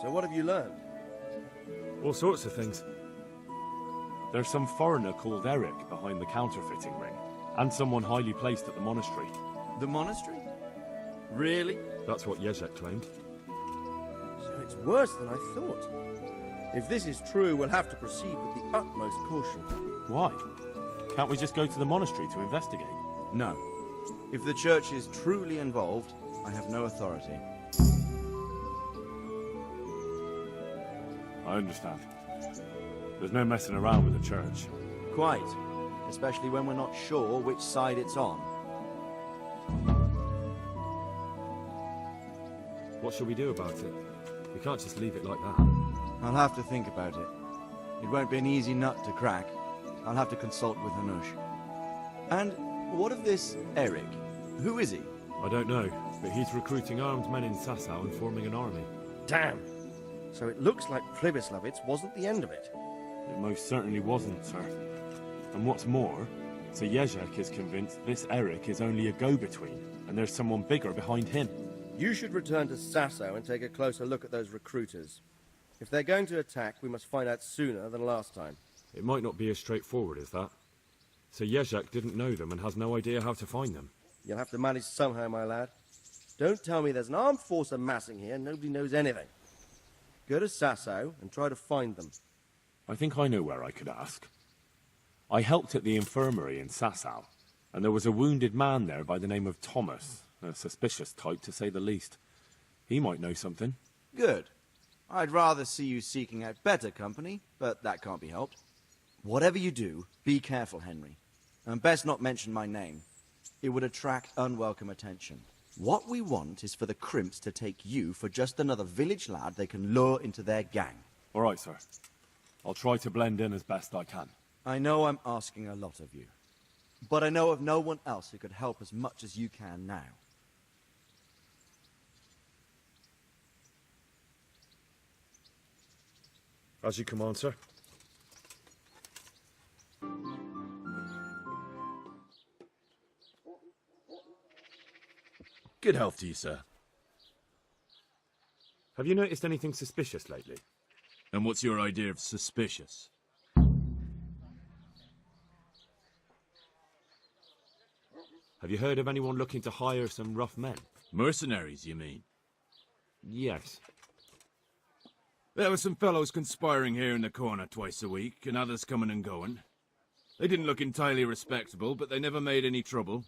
So what have you learned? All sorts of things. There's some foreigner called Eric behind the counterfeiting ring, and someone highly placed at the monastery. The monastery? Really? That's what Jezek claimed. So it's worse than I thought. If this is true, we'll have to proceed with the utmost caution. Why? Can't we just go to the monastery to investigate? No. If the church is truly involved, I have no authority. I understand. There's no messing around with the church. Quite. Especially when we're not sure which side it's on. What shall we do about it? We can't just leave it like that. I'll have to think about it. It won't be an easy nut to crack. I'll have to consult with Hanush. And what of this Eric? Who is he? I don't know, but he's recruiting armed men in Sasau and forming an army. Damn. So it looks like Pribyslavitz wasn't the end of it. It most certainly wasn't, sir. And what's more, Sir Jezek is convinced this Eric is only a go-between, and there's someone bigger behind him. You should return to Sasau and take a closer look at those recruiters. If they're going to attack, we must find out sooner than last time. It might not be as straightforward as that. Sir Jezek didn't know them and has no idea how to find them. You'll have to manage somehow, my lad. Don't tell me there's an armed force amassing here and nobody knows anything. Go to Sasau and try to find them. I think I know where I could ask. I helped at the infirmary in Sasau, and there was a wounded man there by the name of Thomas, a suspicious type to say the least. He might know something. Good. I'd rather see you seeking out better company, but that can't be helped. Whatever you do, be careful, Henry. And best not mention my name. It would attract unwelcome attention. What we want is for the crimps to take you for just another village lad they can lure into their gang. All right, sir. I'll try to blend in as best I can. I know I'm asking a lot of you, but I know of no one else who could help as much as you can now. As you command, sir. Good health to you, sir. Have you noticed anything suspicious lately? And what's your idea of suspicious? Have you heard of anyone looking to hire some rough men? Mercenaries, you mean? Yes. There were some fellows conspiring here in the corner twice a week, and others coming and going. They didn't look entirely respectable, but they never made any trouble.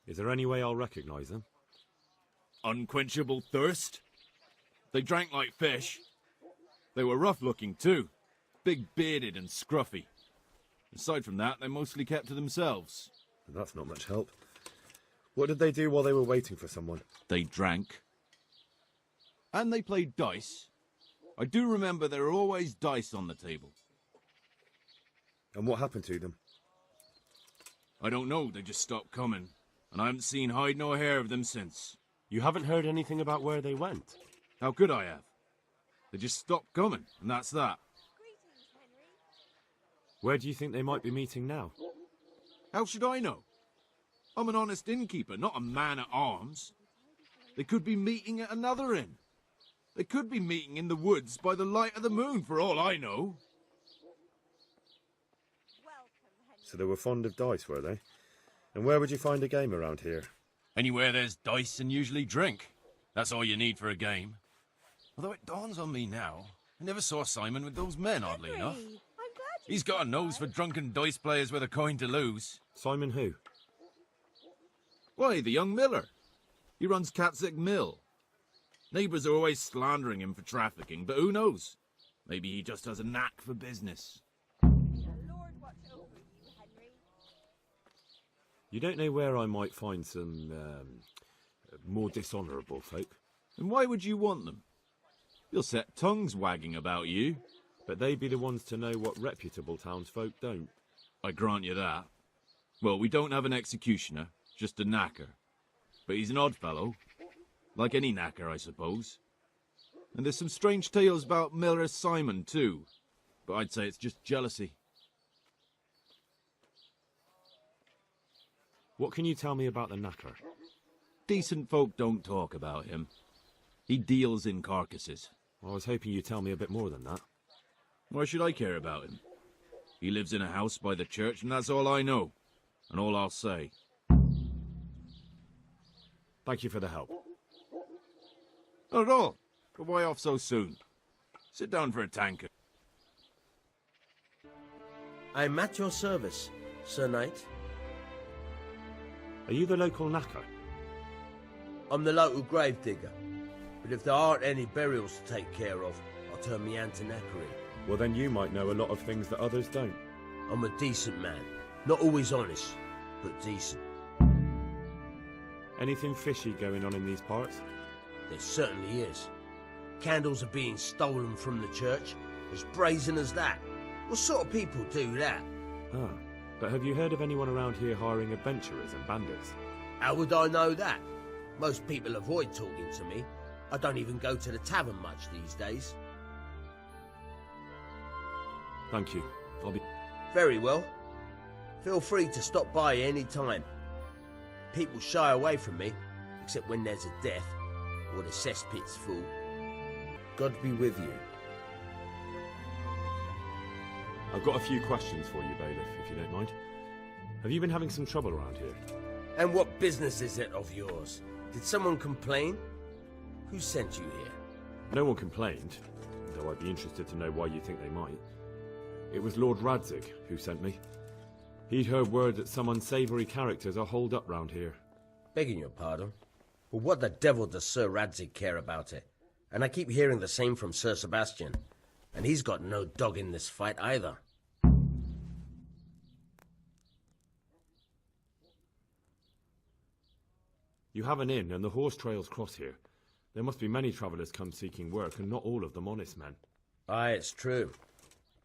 Is there any way I'll recognize them? Unquenchable thirst? They drank like fish. They were rough-looking, too. Big-bearded and scruffy. Aside from that, they mostly kept to themselves. That's not much help. What did they do while they were waiting for someone? They drank. And they played dice. I do remember there were always dice on the table. And what happened to them? I don't know, they just stopped coming. And I haven't seen hide nor hair of them since. You haven't heard anything about where they went? How could I have? They just stopped coming, and that's that. Where do you think they might be meeting now? How should I know? I'm an honest innkeeper, not a man-at-arms. They could be meeting at another inn. They could be meeting in the woods by the light of the moon, for all I know. So they were fond of dice, were they? And where would you find a game around here? Anywhere there's dice and usually drink. That's all you need for a game. Although it dawns on me now, I never saw Simon with those men, oddly enough. He's got a nose for drunken dice players with a coin to lose. Simon who? Why, the young miller. He runs Katzek Mill. Neighbours are always slandering him for trafficking, but who knows? Maybe he just has a knack for business. You don't know where I might find some, more dishonourable folk? And why would you want them? You'll set tongues wagging about you. But they'd be the ones to know what reputable townsfolk don't. I grant you that. Well, we don't have an executioner, just a knacker. But he's an odd fellow. Like any knacker, I suppose. And there's some strange tales about Miller Simon, too. But I'd say it's just jealousy. What can you tell me about the knacker? Decent folk don't talk about him. He deals in carcasses. I was hoping you'd tell me a bit more than that. Why should I care about him? He lives in a house by the church, and that's all I know. And all I'll say. Thank you for the help. Not at all. But why off so soon? Sit down for a tankard. I'm at your service, Sir Knight. Are you the local knacker? I'm the local gravedigger. But if there aren't any burials to take care of, I'll turn me hand to knackery. Well, then you might know a lot of things that others don't. I'm a decent man. Not always honest, but decent. Anything fishy going on in these parts? There certainly is. Candles are being stolen from the church. As brazen as that. What sort of people do that? Ah, but have you heard of anyone around here hiring adventurers and bandits? How would I know that? Most people avoid talking to me. I don't even go to the tavern much these days. Thank you. I'll be... Very well. Feel free to stop by any time. People shy away from me, except when there's a death or the cesspit's full. God be with you. I've got a few questions for you, Bailiff, if you don't mind. Have you been having some trouble around here? And what business is it of yours? Did someone complain? Who sent you here? No one complained, though I'd be interested to know why you think they might. It was Lord Radzig who sent me. He'd heard word that some unsavoury characters are holed up round here. Begging your pardon, but what the devil does Sir Radzig care about it? And I keep hearing the same from Sir Sebastian. And he's got no dog in this fight either. You have an inn and the horse trails cross here. There must be many travellers come seeking work, and not all of them honest men. Aye, it's true.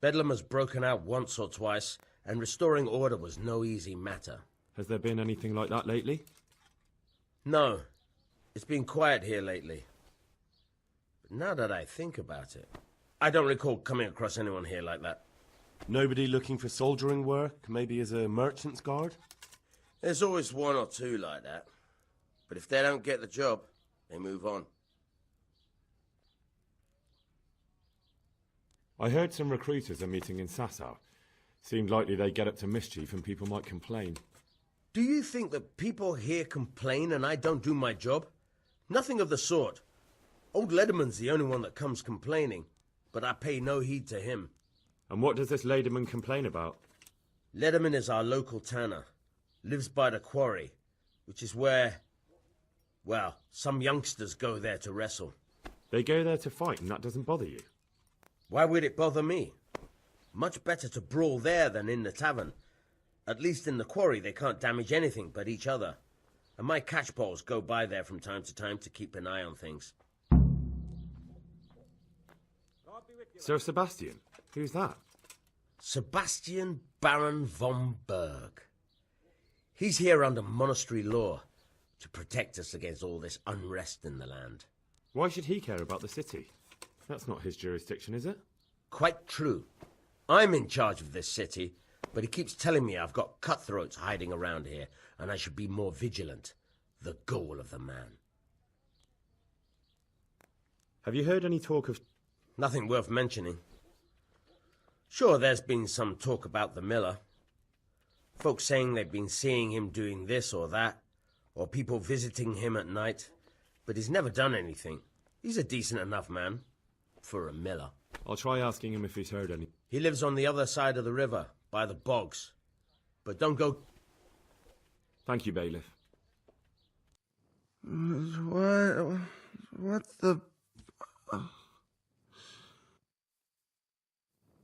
Bedlam has broken out once or twice, and restoring order was no easy matter. Has there been anything like that lately? No. It's been quiet here lately. But now that I think about it, I don't recall coming across anyone here like that. Nobody looking for soldiering work, maybe as a merchant's guard? There's always one or two like that. But if they don't get the job, they move on. I heard some recruiters are meeting in Sasau. Seemed likely they get up to mischief and people might complain. Do you think that people here complain and I don't do my job? Nothing of the sort. Old Lederman's the only one that comes complaining, but I pay no heed to him. And what does this Lederman complain about? Lederman is our local tanner. Lives by the quarry, which is where, well, some youngsters go there to wrestle. They go there to fight and that doesn't bother you? Why would it bother me? Much better to brawl there than in the tavern. At least in the quarry they can't damage anything but each other. And my catchballs go by there from time to time to keep an eye on things. Sir Sebastian? Who's that? Sebastian Baron von Berg. He's here under monastery law to protect us against all this unrest in the land. Why should he care about the city? That's not his jurisdiction, is it? Quite true. I'm in charge of this city, but he keeps telling me I've got cutthroats hiding around here, and I should be more vigilant. The goal of the man. Have you heard any talk of... Nothing worth mentioning. Sure, there's been some talk about the miller. Folks saying they've been seeing him doing this or that, or people visiting him at night, but he's never done anything. He's a decent enough man, for a miller. I'll try asking him if he's heard any. He lives on the other side of the river, by the bogs. But don't go... Thank you, Bailiff. What the...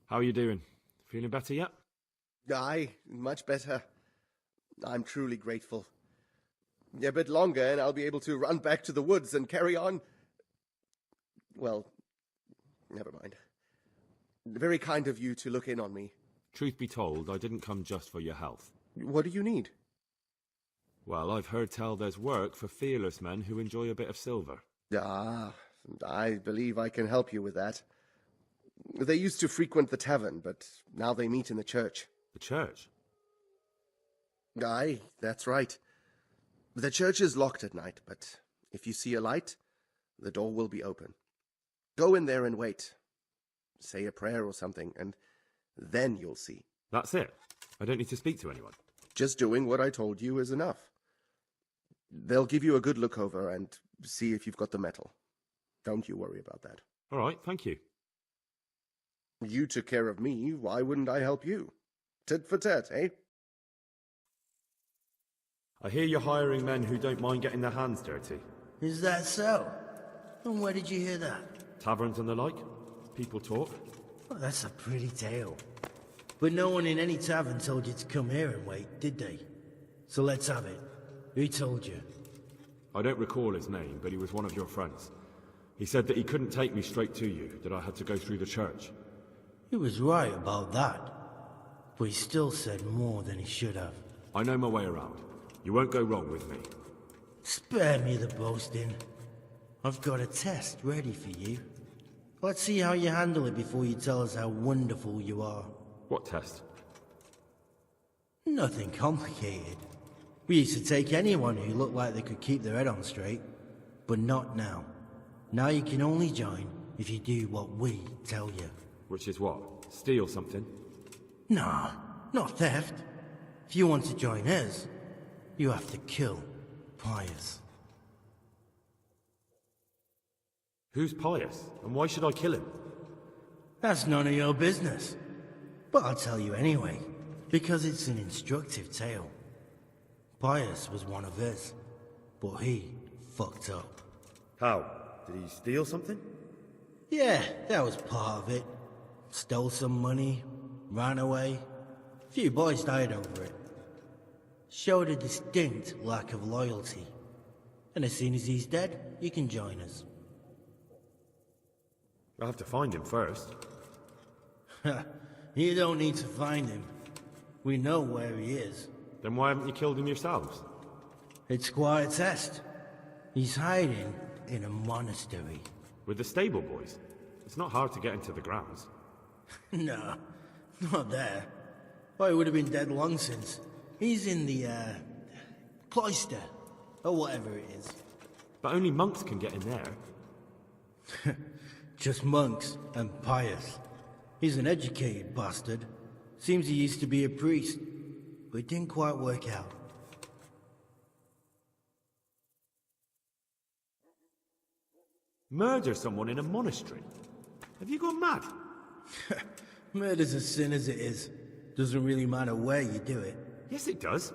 How are you doing? Feeling better yet? Aye, much better. I'm truly grateful. A bit longer and I'll be able to run back to the woods and carry on. Well, never mind. Very kind of you to look in on me. Truth be told, I didn't come just for your health. What do you need? Well, I've heard tell there's work for fearless men who enjoy a bit of silver. Ah, I believe I can help you with that. They used to frequent the tavern, but now they meet in the church. The church? Aye, that's right. The church is locked at night, but if you see a light, the door will be open. Go in there and wait. Say a prayer or something, and then you'll see. That's it? I don't need to speak to anyone? Just doing what I told you is enough. They'll give you a good look over and see if you've got the metal. Don't you worry about that. All right, thank you. You took care of me, why wouldn't I help you? Tit for tat, eh? I hear you're hiring men who don't mind getting their hands dirty. Is that so? And where did you hear that? Taverns and the like? People talk? Well, that's a pretty tale. But no one in any tavern told you to come here and wait, did they? So let's have it. Who told you? I don't recall his name, but he was one of your friends. He said that he couldn't take me straight to you, that I had to go through the church. He was right about that. But he still said more than he should have. I know my way around. You won't go wrong with me. Spare me the boasting. I've got a test ready for you. Let's see how you handle it before you tell us how wonderful you are. What test? Nothing complicated. We used to take anyone who looked like they could keep their head on straight. But not now. Now you can only join if you do what we tell you. Which is what? Steal something? Nah, not theft. If you want to join us, you have to kill Pius. Who's Pius? And why should I kill him? That's none of your business. But I'll tell you anyway, because it's an instructive tale. Pius was one of us, but he fucked up. How? Did he steal something? Yeah, that was part of it. Stole some money, ran away. A few boys died over it. Showed a distinct lack of loyalty. And as soon as he's dead, you can join us. I'll have to find him first. You don't need to find him. We know where he is. Then why haven't you killed him yourselves? It's quite a test. He's hiding in a monastery. With the stable boys? It's not hard to get into the grounds. No, not there. Well, he would have been dead long since. He's in the, cloister, or whatever it is. But only monks can get in there. Just monks and Pius. He's an educated bastard. Seems he used to be a priest, but it didn't quite work out. Murder someone in a monastery? Have you gone mad? Murder's a sin as it is. Doesn't really matter where you do it. Yes, it does.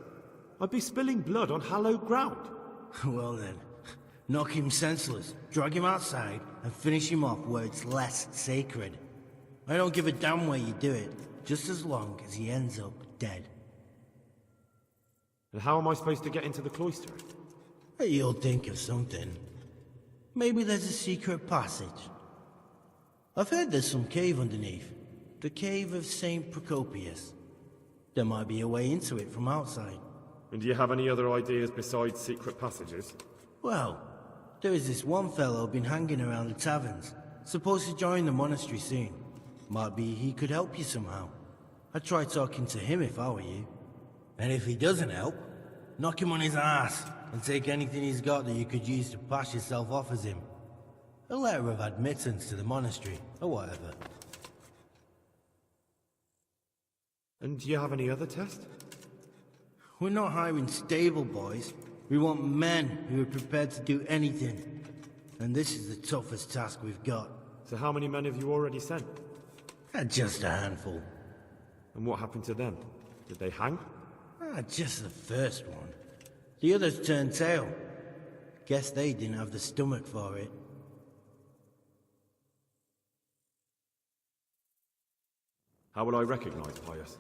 I'd be spilling blood on hallowed ground. Well then, knock him senseless, drag him outside, and finish him off where it's less sacred. I don't give a damn where you do it, just as long as he ends up dead. And how am I supposed to get into the cloister? You'll think of something. Maybe there's a secret passage. I've heard there's some cave underneath. The cave of St. Procopius. There might be a way into it from outside. And do you have any other ideas besides secret passages? Well, there is this one fellow been hanging around the taverns. Supposed to join the monastery soon. Might be he could help you somehow. I'd try talking to him if I were you. And if he doesn't help, knock him on his ass and take anything he's got that you could use to pass yourself off as him. A letter of admittance to the monastery, or whatever. And do you have any other test? We're not hiring stable boys. We want men who are prepared to do anything. And this is the toughest task we've got. So how many men have you already sent? Just a handful. And what happened to them? Did they hang? Just the first one. The others turned tail. Guess they didn't have the stomach for it. How will I recognize Pius?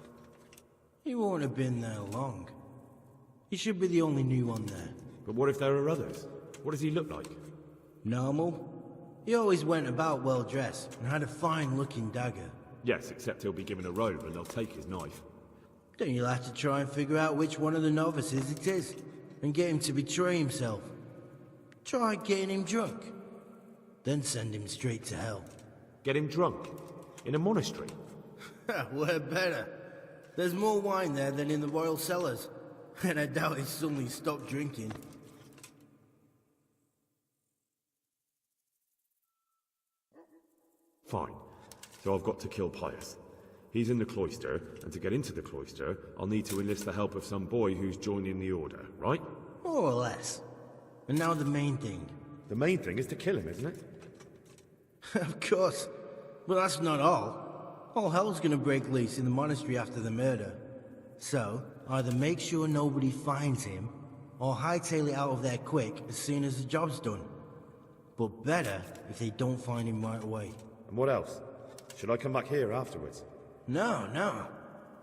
He won't have been there long. He should be the only new one there. But what if there are others? What does he look like? Normal. He always went about well dressed and had a fine-looking dagger. Yes, except he'll be given a robe and they'll take his knife. Then you'll have to try and figure out which one of the novices it is, and get him to betray himself. Try getting him drunk. Then send him straight to hell. Get him drunk? In a monastery? We're better. There's more wine there than in the royal cellars. And I doubt he suddenly stopped drinking. Fine. So I've got to kill Pius. He's in the cloister, and to get into the cloister, I'll need to enlist the help of some boy who's joining the order, right? More or less. And now the main thing. The main thing is to kill him, isn't it? Of course. But that's not all. All hell's gonna break loose in the monastery after the murder. So, either make sure nobody finds him, or hightail it out of there quick as soon as the job's done. But better if they don't find him right away. And what else? Should I come back here afterwards? No.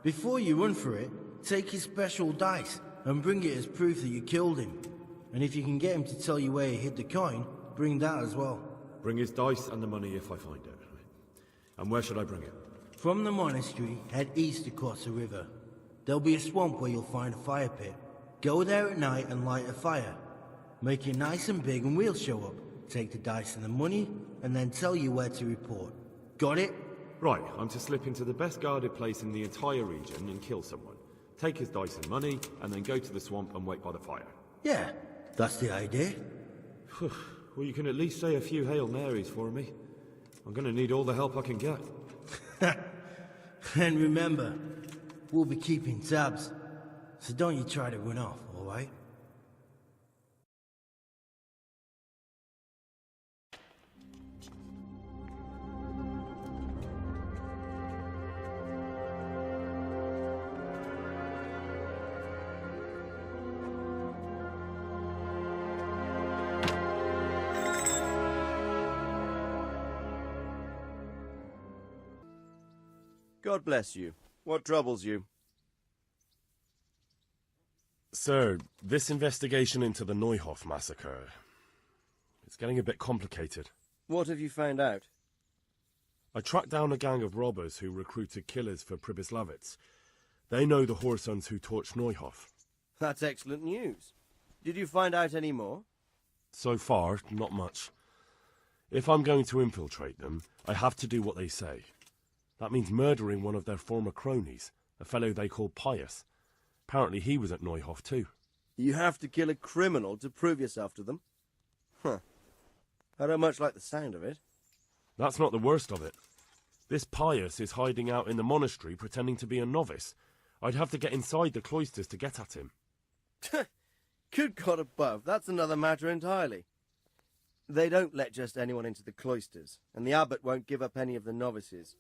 Before you run for it, take his special dice and bring it as proof that you killed him. And if you can get him to tell you where he hid the coin, bring that as well. Bring his dice and the money if I find it. And where should I bring it? From the monastery, head east across the river. There'll be a swamp where you'll find a fire pit. Go there at night and light a fire. Make it nice and big and we'll show up. Take the dice and the money, and then tell you where to report. Got it? Right, I'm to slip into the best guarded place in the entire region and kill someone. Take his dice and money, and then go to the swamp and wait by the fire. Yeah, that's the idea. Well, you can at least say a few Hail Marys for me. I'm gonna need all the help I can get. And remember, we'll be keeping tabs. So don't you try to run off, alright? God bless you. What troubles you? Sir, this investigation into the Neuhof massacre, it's getting a bit complicated. What have you found out? I tracked down a gang of robbers who recruited killers for Pribyslavitz. They know the whoresons who torched Neuhof. That's excellent news. Did you find out any more? So far, not much. If I'm going to infiltrate them, I have to do what they say. That means murdering one of their former cronies, a fellow they call Pius. Apparently he was at Neuhof too. You have to kill a criminal to prove yourself to them? Huh. I don't much like the sound of it. That's not the worst of it. This Pius is hiding out in the monastery pretending to be a novice. I'd have to get inside the cloisters to get at him. Good God above, that's another matter entirely. They don't let just anyone into the cloisters, and the abbot won't give up any of the novices.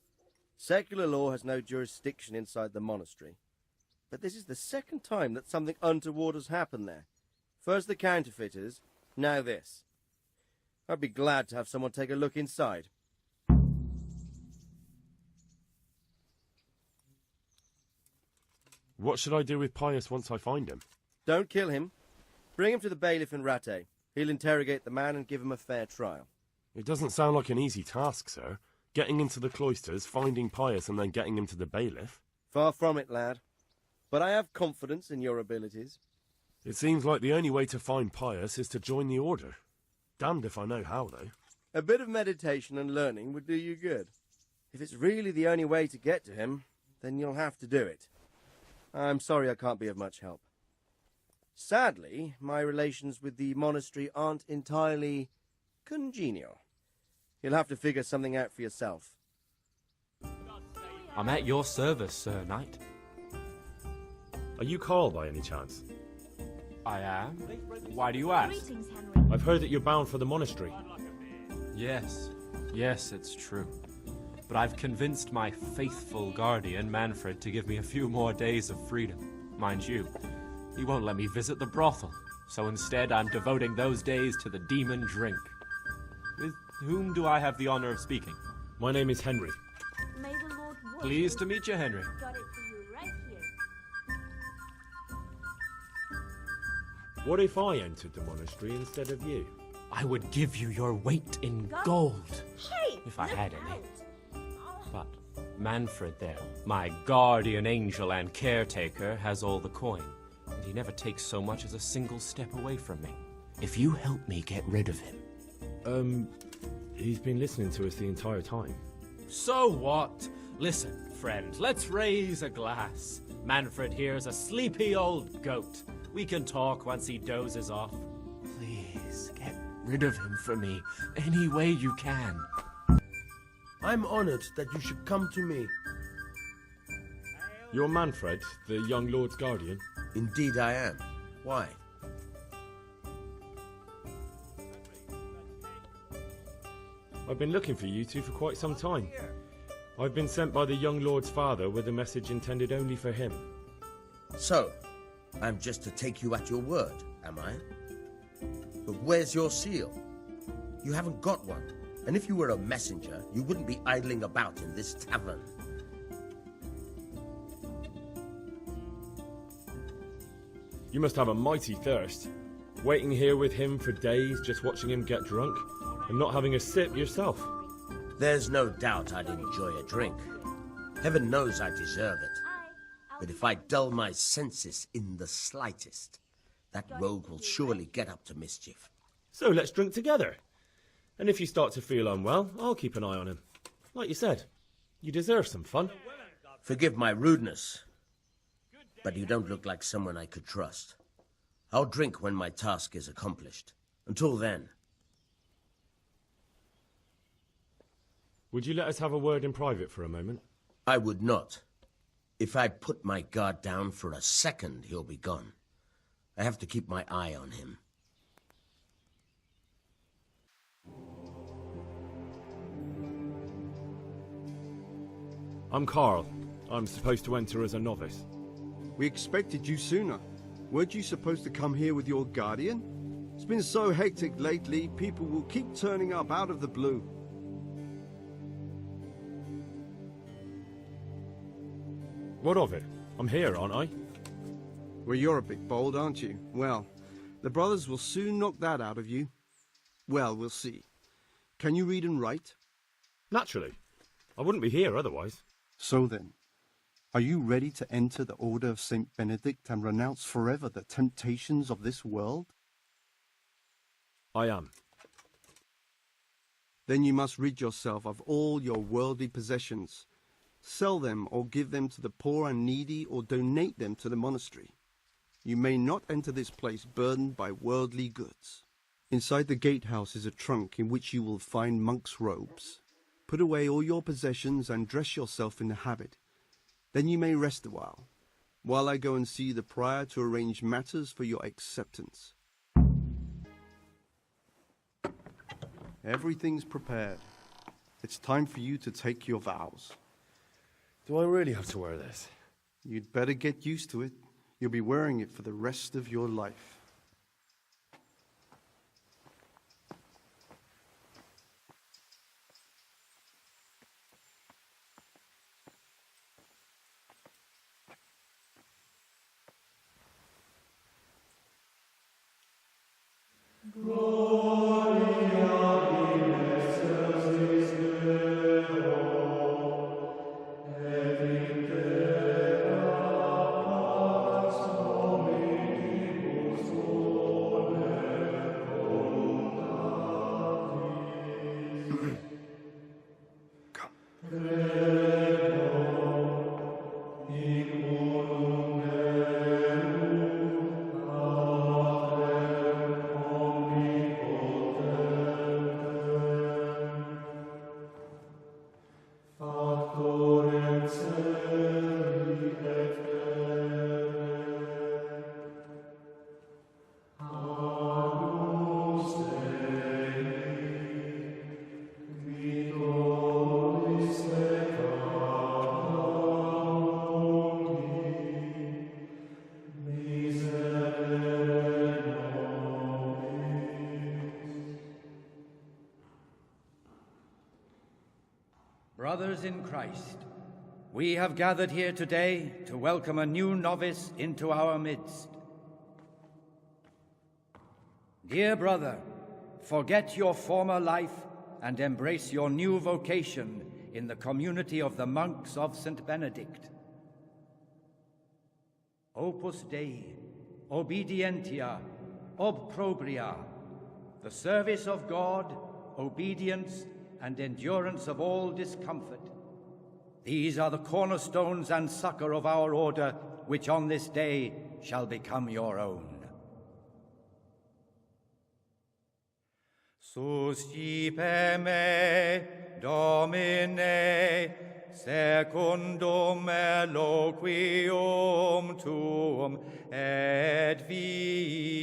Secular law has no jurisdiction inside the monastery. But this is the second time that something untoward has happened there. First the counterfeiters, now this. I'd be glad to have someone take a look inside. What should I do with Pius once I find him? Don't kill him. Bring him to the bailiff in Rattay. He'll interrogate the man and give him a fair trial. It doesn't sound like an easy task, sir. Getting into the cloisters, finding Pius, and then getting him to the bailiff. Far from it, lad. But I have confidence in your abilities. It seems like the only way to find Pius is to join the order. Damned if I know how, though. A bit of meditation and learning would do you good. If it's really the only way to get to him, then you'll have to do it. I'm sorry I can't be of much help. Sadly, my relations with the monastery aren't entirely congenial. You'll have to figure something out for yourself. I'm at your service, Sir Knight. Are you Carl by any chance? I am. Why do you ask? Greetings, Henry. I've heard that you're bound for the monastery. Yes, it's true. But I've convinced my faithful guardian, Manfred, to give me a few more days of freedom. Mind you, he won't let me visit the brothel, so instead I'm devoting those days to the demon drink. With whom do I have the honor of speaking? My name is Henry. May the Lord watch Pleased to you. meet you, Henry. Got it for you right here. What if I entered the monastery instead of you? I would give you your weight in gold, Hey! if I look had any. out. But Manfred there, my guardian angel and caretaker, has all the coin, and he never takes so much as a single step away from me. If you help me get rid of him... He's been listening to us the entire time. So what? Listen, friend, let's raise a glass. Manfred here's a sleepy old goat. We can talk once he dozes off. Please, get rid of him for me, any way you can. I'm honored that you should come to me. You're Manfred, the young lord's guardian? Indeed I am. Why? I've been looking for you two for quite some time. I've been sent by the young lord's father with a message intended only for him. So, I'm just to take you at your word, am I? But where's your seal? You haven't got one. And if you were a messenger, you wouldn't be idling about in this tavern. You must have a mighty thirst. Waiting here with him for days, just watching him get drunk, and not having a sip yourself. There's no doubt I'd enjoy a drink. Heaven knows I deserve it. But if I dull my senses in the slightest, that rogue will surely get up to mischief. So let's drink together. And if you start to feel unwell, I'll keep an eye on him. Like you said, you deserve some fun. Forgive my rudeness, but you don't look like someone I could trust. I'll drink when my task is accomplished. Until then. Would you let us have a word in private for a moment? I would not. If I put my guard down for a second, he'll be gone. I have to keep my eye on him. I'm Carl. I'm supposed to enter as a novice. We expected you sooner. Weren't you supposed to come here with your guardian? It's been so hectic lately, people will keep turning up out of the blue. What of it? I'm here, aren't I? Well, you're a bit bold, aren't you? Well, the brothers will soon knock that out of you. Well, we'll see. Can you read and write? Naturally. I wouldn't be here otherwise. So then, are you ready to enter the Order of St. Benedict and renounce forever the temptations of this world? I am. Then you must rid yourself of all your worldly possessions. Sell them or give them to the poor and needy or donate them to the monastery. You may not enter this place burdened by worldly goods. Inside the gatehouse is a trunk in which you will find monk's robes. Put away all your possessions and dress yourself in the habit. Then you may rest a while I go and see the prior to arrange matters for your acceptance. Everything's prepared. It's time for you to take your vows. Do I really have to wear this? You'd better get used to it. You'll be wearing it for the rest of your life. Brothers in Christ, we have gathered here today to welcome a new novice into our midst. Dear brother, forget your former life and embrace your new vocation in the community of the monks of St. Benedict. Opus Dei, obedientia, obprobria, the service of God, obedience, and endurance of all discomfort. These are the cornerstones and succor of our order which on this day shall become your own. Suscipe me, Domine, secundum eloquium tuum et vivam,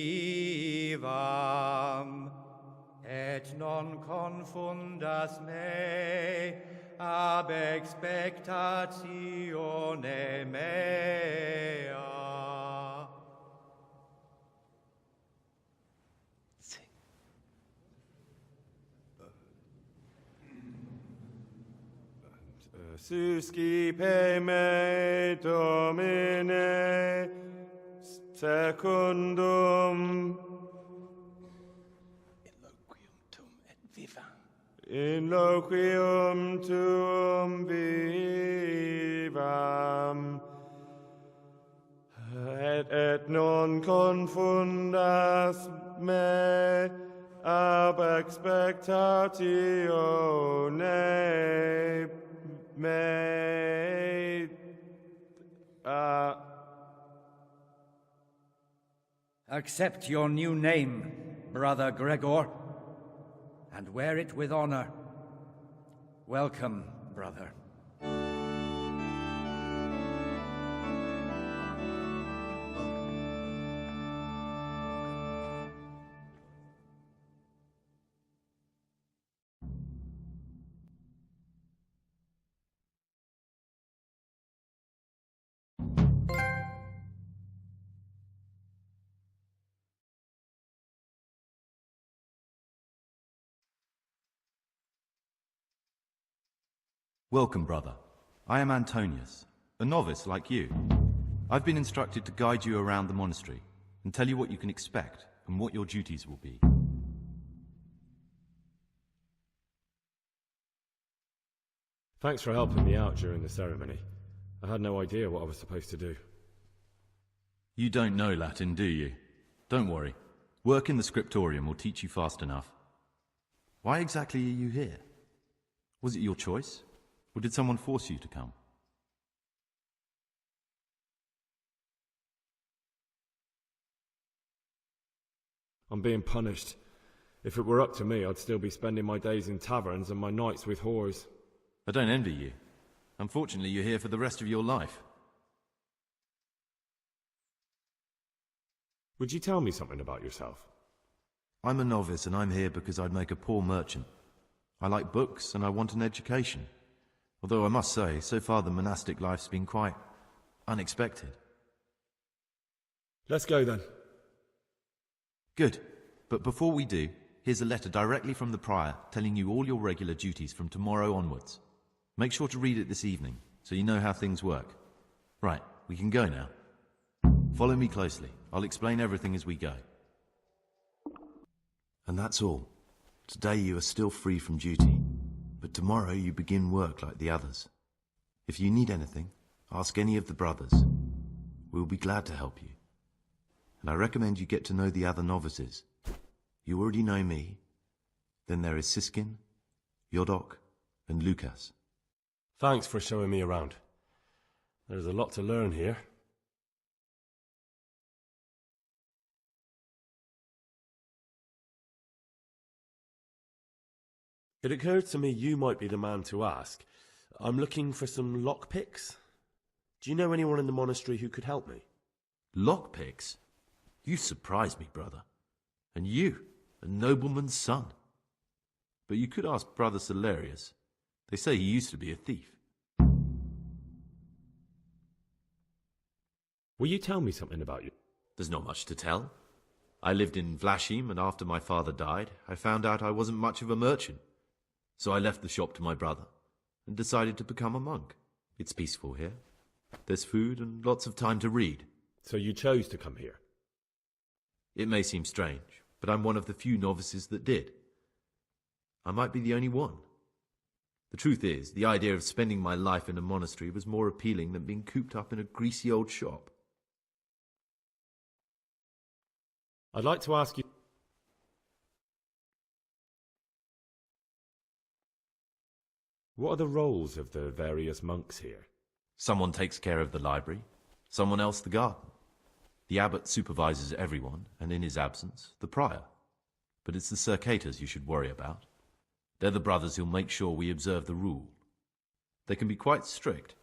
et non confundas me ab expectatione mea. Suscipe me, Domine, secundum in loquium tuum vivam, et non confundas me ab expectatione mea. Accept your new name, Brother Gregor, and wear it with honor. Welcome, brother. Welcome, brother. I am Antonius, a novice like you. I've been instructed to guide you around the monastery and tell you what you can expect and what your duties will be. Thanks for helping me out during the ceremony. I had no idea what I was supposed to do. You don't know Latin, do you? Don't worry. Work in the scriptorium will teach you fast enough. Why exactly are you here? Was it your choice? Or did someone force you to come? I'm being punished. If it were up to me, I'd still be spending my days in taverns and my nights with whores. I don't envy you. Unfortunately, you're here for the rest of your life. Would you tell me something about yourself? I'm a novice and I'm here because I'd make a poor merchant. I like books and I want an education. Although I must say, so far the monastic life's been quite unexpected. Let's go then. Good. But before we do, here's a letter directly from the prior telling you all your regular duties from tomorrow onwards. Make sure to read it this evening, so you know how things work. Right, we can go now. Follow me closely. I'll explain everything as we go. And that's all. Today you are still free from duty, but tomorrow you begin work like the others. If you need anything, ask any of the brothers. We'll be glad to help you. And I recommend you get to know the other novices. You already know me. Then there is Siskin, Yodok, and Lucas. Thanks for showing me around. There's a lot to learn here. It occurred to me you might be the man to ask. I'm looking for some lockpicks. Do you know anyone in the monastery who could help me? Lockpicks? You surprise me, brother. And you, a nobleman's son. But you could ask Brother Celerius. They say he used to be a thief. Will you tell me something about you? There's not much to tell. I lived in Vlashim, and after my father died, I found out I wasn't much of a merchant. So I left the shop to my brother, and decided to become a monk. It's peaceful here. There's food and lots of time to read. So you chose to come here? It may seem strange, but I'm one of the few novices that did. I might be the only one. The truth is, the idea of spending my life in a monastery was more appealing than being cooped up in a greasy old shop. I'd like to ask you... What are the roles of the various monks here? Someone takes care of the library, Someone else the garden. The abbot supervises everyone, and in his absence, the prior. But it's the circators you should worry about. They're the brothers who'll make sure we observe the rule. They can be quite strict,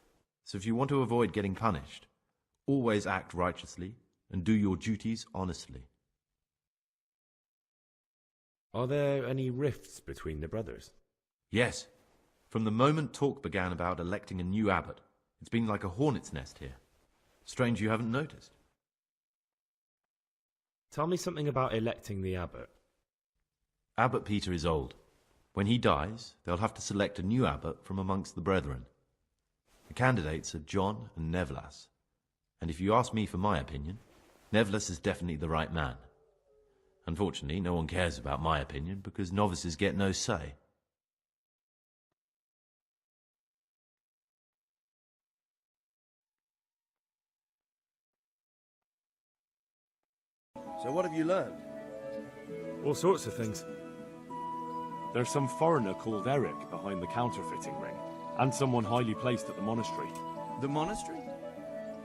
so if you want to avoid getting punished, always act righteously and do your duties honestly. Are there any rifts between the brothers? Yes. From the moment talk began about electing a new abbot, it's been like a hornet's nest here. Strange you haven't noticed. Tell me something about electing the abbot. Abbot Peter is old. When he dies, they'll have to select a new abbot from amongst the brethren. The candidates are John and Nevlas. And if you ask me for my opinion, Nevlas is definitely the right man. Unfortunately, no one cares about my opinion because novices get no say. So what have you learned? All sorts of things. There's some foreigner called Eric behind the counterfeiting ring, and someone highly placed at the monastery. The monastery?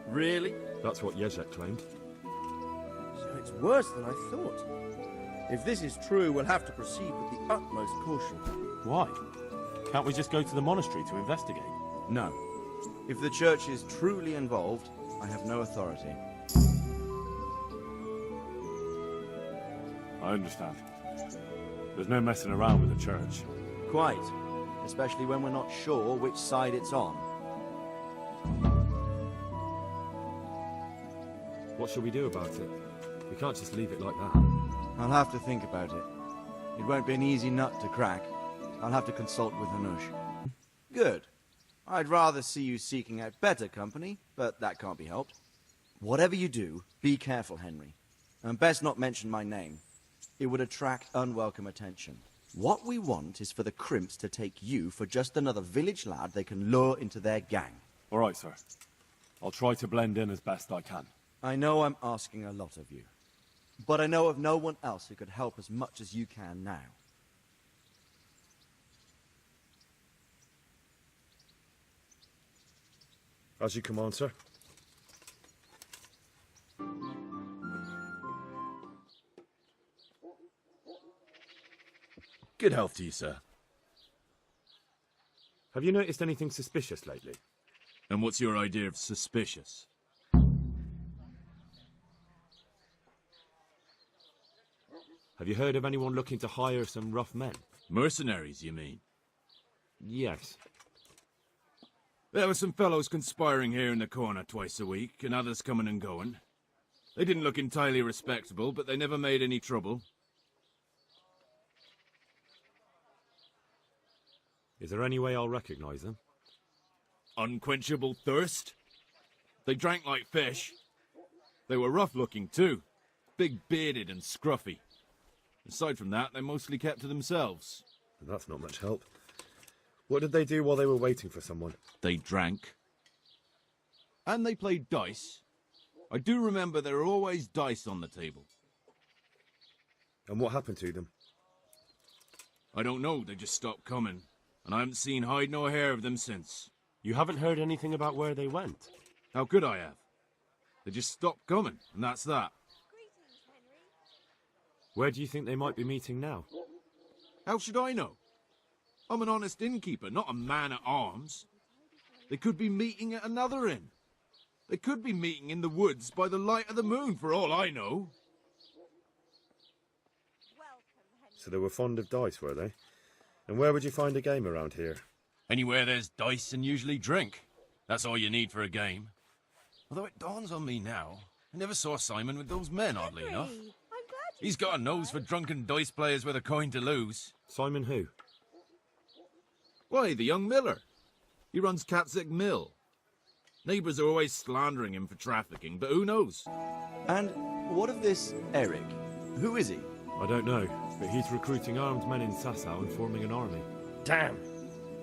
Really? That's what Jezek claimed. So it's worse than I thought. If this is true, we'll have to proceed with the utmost caution. Why? Can't we just go to the monastery to investigate? No. If the church is truly involved, I have no authority. I understand. There's no messing around with the church. Quite. Especially when we're not sure which side it's on. What shall we do about it? We can't just leave it like that. I'll have to think about it. It won't be an easy nut to crack. I'll have to consult with Hanush. Good. I'd rather see you seeking out better company, but that can't be helped. Whatever you do, be careful, Henry. And best not mention my name. It would attract unwelcome attention. What we want is for the crimps to take you for just another village lad they can lure into their gang. All right, sir. I'll try to blend in as best I can. I know I'm asking a lot of you, but I know of no one else who could help as much as you can now. As you command, sir. Good health to you, sir. Have you noticed anything suspicious lately? And what's your idea of suspicious? Have you heard of anyone looking to hire some rough men? Mercenaries, you mean? Yes. There were some fellows conspiring here in the corner twice a week, and others coming and going. They didn't look entirely respectable, but they never made any trouble. Is there any way I'll recognize them? Unquenchable thirst? They drank like fish. They were rough-looking, too. Big-bearded and scruffy. Aside from that, they mostly kept to themselves. That's not much help. What did they do while they were waiting for someone? They drank. And they played dice. I do remember there were always dice on the table. And what happened to them? I don't know, they just stopped coming. And I haven't seen hide nor hair of them since. You haven't heard anything about where they went? How could I have? They just stopped coming, and that's that. Where do you think they might be meeting now? How should I know? I'm an honest innkeeper, not a man-at-arms. They could be meeting at another inn. They could be meeting in the woods by the light of the moon, for all I know. So they were fond of dice, were they? And where would you find a game around here? Anywhere there's dice and usually drink. That's all you need for a game. Although it dawns on me now, I never saw Simon with those men, oddly enough. He's got a nose for drunken dice players with a coin to lose. Simon who? Why, the young miller. He runs Katzig Mill. Neighbours are always slandering him for trafficking, but who knows? And what of this Eric? Who is he? I don't know, but he's recruiting armed men in Sasau and forming an army. Damn!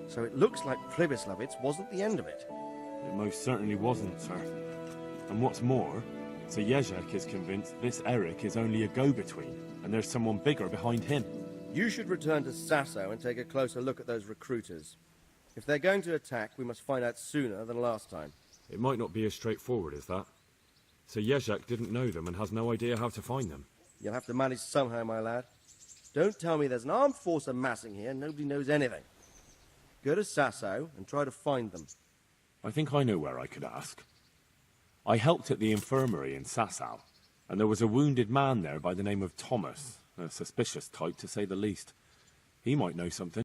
So it looks like Pribyslavitz wasn't the end of it. It most certainly wasn't, sir. And what's more, Sir Jezek is convinced this Eric is only a go-between, and there's someone bigger behind him. You should return to Sasau and take a closer look at those recruiters. If they're going to attack, we must find out sooner than last time. It might not be as straightforward as that. So Jezek didn't know them and has no idea how to find them. You'll have to manage somehow, my lad. Don't tell me there's an armed force amassing here and nobody knows anything. Go to Sasau and try to find them. I think I know where I could ask. I helped at the infirmary in Sasau, and there was a wounded man there by the name of Thomas, a suspicious type to say the least. He might know something.